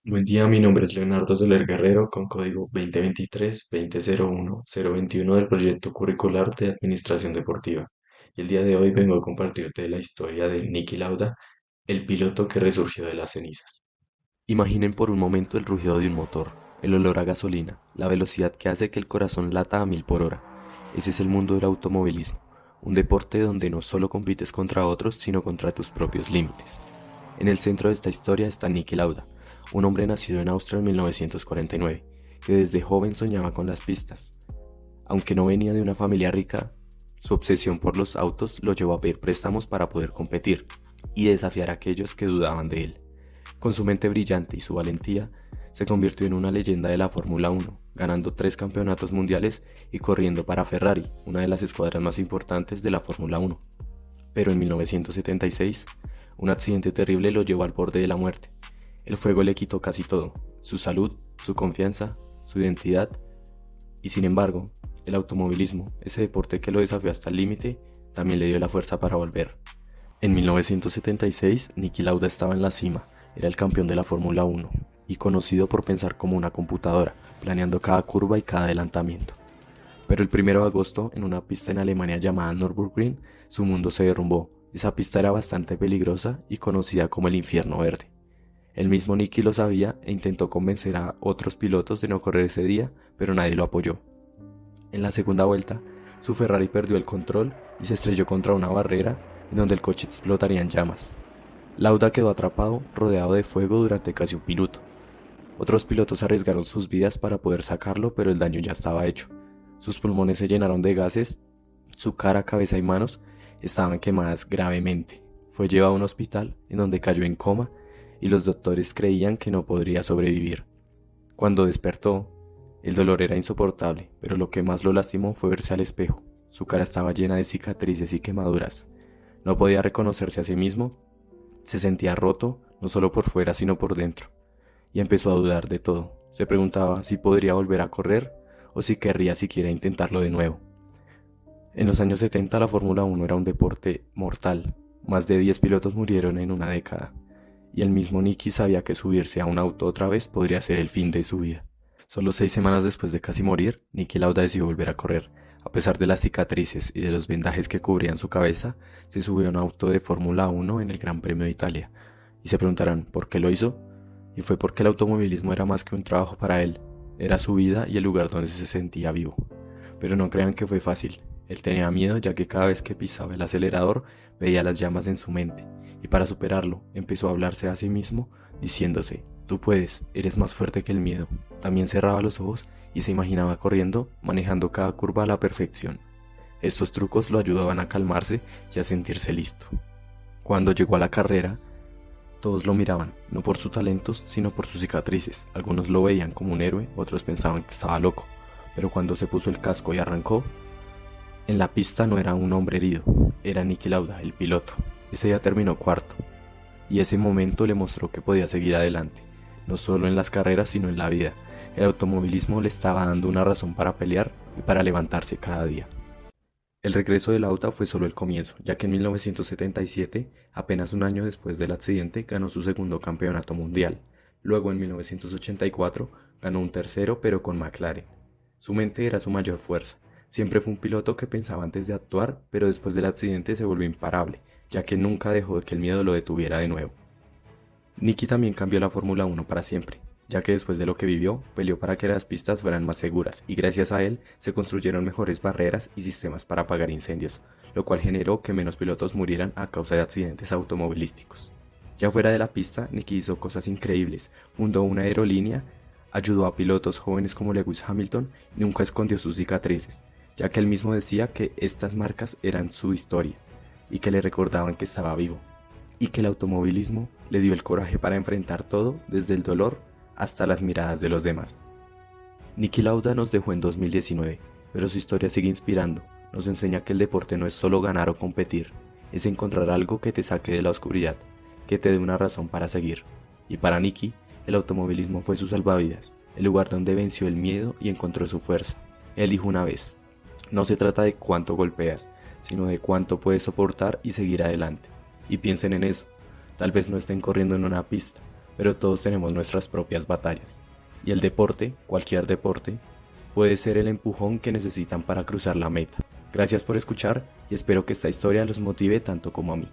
Buen día, mi nombre es Leonardo Soler Guerrero con código 2023-2001-021 del proyecto curricular de Administración Deportiva. Y el día de hoy vengo a compartirte la historia de Niki Lauda, el piloto que resurgió de las cenizas. Imaginen por un momento el rugido de un motor, el olor a gasolina, la velocidad que hace que el corazón lata a 1000 por hora. Ese es el mundo del automovilismo, un deporte donde no solo compites contra otros, sino contra tus propios límites. En el centro de esta historia está Niki Lauda, un hombre nacido en Austria en 1949, que desde joven soñaba con las pistas. Aunque no venía de una familia rica, su obsesión por los autos lo llevó a pedir préstamos para poder competir y desafiar a aquellos que dudaban de él. Con su mente brillante y su valentía, se convirtió en una leyenda de la Fórmula 1, ganando 3 campeonatos mundiales y corriendo para Ferrari, una de las escuadras más importantes de la Fórmula 1. Pero en 1976, un accidente terrible lo llevó al borde de la muerte. El fuego le quitó casi todo: su salud, su confianza, su identidad. Y sin embargo, el automovilismo, ese deporte que lo desafió hasta el límite, también le dio la fuerza para volver. En 1976, Niki Lauda estaba en la cima, era el campeón de la Fórmula 1 y conocido por pensar como una computadora, planeando cada curva y cada adelantamiento. Pero el 1 de agosto, en una pista en Alemania llamada Nürburgring, su mundo se derrumbó. Esa pista era bastante peligrosa y conocida como el Infierno Verde. El mismo Niki lo sabía e intentó convencer a otros pilotos de no correr ese día, pero nadie lo apoyó. En la segunda vuelta, su Ferrari perdió el control y se estrelló contra una barrera en donde el coche explotaría en llamas. Lauda quedó atrapado, rodeado de fuego durante casi un minuto. Otros pilotos arriesgaron sus vidas para poder sacarlo, pero el daño ya estaba hecho. Sus pulmones se llenaron de gases, su cara, cabeza y manos estaban quemadas gravemente. Fue llevado a un hospital en donde cayó en coma y los doctores creían que no podría sobrevivir. Cuando despertó, el dolor era insoportable, pero lo que más lo lastimó fue verse al espejo. Su cara estaba llena de cicatrices y quemaduras. No podía reconocerse a sí mismo, se sentía roto, no solo por fuera sino por dentro, y empezó a dudar de todo. Se preguntaba si podría volver a correr o si querría siquiera intentarlo de nuevo. En los años 70 la Fórmula 1 era un deporte mortal. Más de 10 pilotos murieron en una década, y el mismo Niki sabía que subirse a un auto otra vez podría ser el fin de su vida. Solo 6 semanas después de casi morir, Niki Lauda decidió volver a correr. A pesar de las cicatrices y de los vendajes que cubrían su cabeza, se subió a un auto de Fórmula 1 en el Gran Premio de Italia. Y se preguntarán, ¿por qué lo hizo? Y fue porque el automovilismo era más que un trabajo para él, era su vida y el lugar donde se sentía vivo. Pero no crean que fue fácil. Él tenía miedo, ya que cada vez que pisaba el acelerador veía las llamas en su mente, y para superarlo empezó a hablarse a sí mismo diciéndose: tú puedes, eres más fuerte que el miedo. También cerraba los ojos y se imaginaba corriendo, manejando cada curva a la perfección. Estos trucos lo ayudaban a calmarse y a sentirse listo. Cuando llegó a la carrera, todos lo miraban, no por sus talentos, sino por sus cicatrices. Algunos lo veían como un héroe, otros pensaban que estaba loco. Pero cuando se puso el casco y arrancó, en la pista no era un hombre herido, era Niki Lauda, el piloto. Ese día terminó cuarto, y ese momento le mostró que podía seguir adelante, no solo en las carreras sino en la vida. El automovilismo le estaba dando una razón para pelear y para levantarse cada día. El regreso de Lauda fue solo el comienzo, ya que en 1977, apenas un año después del accidente, ganó su segundo campeonato mundial. Luego en 1984 ganó un tercero, pero con McLaren. Su mente era su mayor fuerza. Siempre fue un piloto que pensaba antes de actuar, pero después del accidente se volvió imparable, ya que nunca dejó que el miedo lo detuviera de nuevo. Niki también cambió la Fórmula 1 para siempre, ya que después de lo que vivió, peleó para que las pistas fueran más seguras, y gracias a él se construyeron mejores barreras y sistemas para apagar incendios, lo cual generó que menos pilotos murieran a causa de accidentes automovilísticos. Ya fuera de la pista, Niki hizo cosas increíbles: fundó una aerolínea, ayudó a pilotos jóvenes como Lewis Hamilton y nunca escondió sus cicatrices, ya que él mismo decía que estas marcas eran su historia y que le recordaban que estaba vivo, y que el automovilismo le dio el coraje para enfrentar todo, desde el dolor hasta las miradas de los demás. Niki Lauda nos dejó en 2019, pero su historia sigue inspirando. Nos enseña que el deporte no es solo ganar o competir, es encontrar algo que te saque de la oscuridad, que te dé una razón para seguir. Y para Niki, el automovilismo fue su salvavidas, el lugar donde venció el miedo y encontró su fuerza. Él dijo una vez: no se trata de cuánto golpeas, sino de cuánto puedes soportar y seguir adelante. Y piensen en eso: tal vez no estén corriendo en una pista, pero todos tenemos nuestras propias batallas. Y el deporte, cualquier deporte, puede ser el empujón que necesitan para cruzar la meta. Gracias por escuchar y espero que esta historia los motive tanto como a mí.